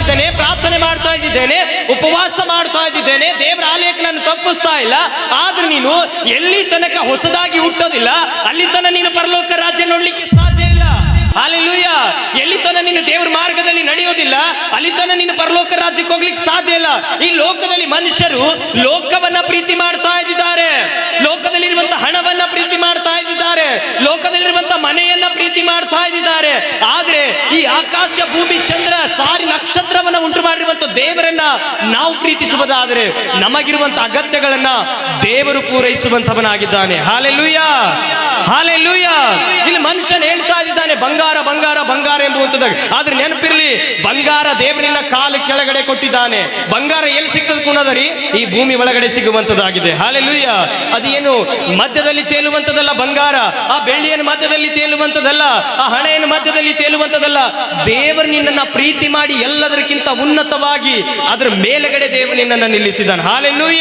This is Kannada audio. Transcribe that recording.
ಇದ್ದೇನೆ, ಪ್ರಾರ್ಥನೆ ಮಾಡ್ತಾ ಇದ್ದೇನೆ, ಉಪವಾಸ ಮಾಡ್ತಾ ಇದ್ದೇನೆ, ದೇವರ ಆಲಯಕ್ಕೆ ನಾನು ತಪ್ಪಿಸ್ತಾ ಇಲ್ಲ. ಆದ್ರೆ ನೀನು ಎಲ್ಲಿ ತನಕ ಹೊಸದಾಗಿ ಹುಟ್ಟೋದಿಲ್ಲ ಅಲ್ಲಿ ತನಕ ನೀನು ಪರಲೋಕ ರಾಜ್ಯ ನೋಡ್ಲಿಕ್ಕೆ ಸಾಧ್ಯ ಇಲ್ಲ. ಹಲ್ಲೆಲೂಯ. ಎಲ್ಲಿ ತನಕ ನೀನು ದೇವರ ಮಾರ್ಗದಲ್ಲಿ ನಡೆಯೋದಿಲ್ಲ ಅಲ್ಲಿ ತನಕ ನೀನು ಪರಲೋಕ ರಾಜ್ಯಕ್ಕೆ ಹೋಗ್ಲಿಕ್ಕೆ ಸಾಧ್ಯ ಇಲ್ಲ. ಈ ಲೋಕದಲ್ಲಿ ಮನುಷ್ಯರು ಲೋಕವನ್ನ ಪ್ರೀತಿ ಮಾಡ್ತಾ ಇದ್ದಾರೆ, ಲೋಕದಲ್ಲಿರುವಂತಹ ಹಣವನ್ನ ಪ್ರೀತಿ ಮಾಡ್ತಾ ಇದ್ದಾರೆ, ಲೋಕದಲ್ಲಿರುವಂತಹ ಮನೆಯನ್ನ ಪ್ರೀತಿ ಮಾಡ್ತಾ ಇದ್ದಾರೆ. ಆದ್ರೆ ಈ ಆಕಾಶ, ಭೂಮಿ, ಚಂದ್ರ, ಸಾರಿ ನಕ್ಷತ್ರವನ್ನ ಉಂಟು ಮಾಡಿರುವಂತ ದೇವರನ್ನ ನಾವು ಪ್ರೀತಿಸುವುದಾದರೆ ನಮಗಿರುವಂತಹ ಅಗತ್ಯಗಳನ್ನ ದೇವರು ಪೂರೈಸುವಂತವನಾಗಿದ್ದಾನೆ. Hallelujah, hallelujah. ಇಲ್ಲಿ ಮನುಷ್ಯನ್ ಹೇಳ್ತಾ ಇದ್ದಾನೆ ಬಂಗಾರ ಬಂಗಾರ ಬಂಗಾರ ಎಂಬುವಂಥದ್ದು. ಆದ್ರೆ ನೆನಪಿರ್ಲಿ, ಬಂಗಾರ ದೇವರಿನ ಕಾಲು ಕೆಳಗಡೆ ಕೊಟ್ಟಿದ್ದಾನೆ. ಬಂಗಾರ ಎಲ್ಲಿ ಸಿಗ್ತದ ಕುಣದರಿ? ಈ ಭೂಮಿ ಒಳಗಡೆ ಸಿಗುವಂತದ್ದಾಗಿದೆ. ಹಲ್ಲೆಲೂಯ. ಅದೇನು ಮಧ್ಯದಲ್ಲಿ ತೇಲುವಂತದಲ್ಲ ಬಂಗಾರ, ಆ ಬೆಳ್ಳಿಯನ್ನು ಮಧ್ಯದಲ್ಲಿ ತೇಲುವಂತದಲ್ಲ, ಆ ಹಣೆಯನ್ನು ಮಧ್ಯದಲ್ಲಿ ತೇಲುವಂತದಲ್ಲ. ದೇವರು ನಿನ್ನನ್ನ ಪ್ರೀತಿ ಮಾಡಿ ಎಲ್ಲದಕ್ಕಿಂತ ಉನ್ನತವಾಗಿ ಅದರ ಮೇಲೆಗಡೆ ದೇವರು ನಿನ್ನನ್ನು ನಿಲ್ಲಿಸಿದ್ದಾನೆ. ಹಲ್ಲೆಲೂಯ.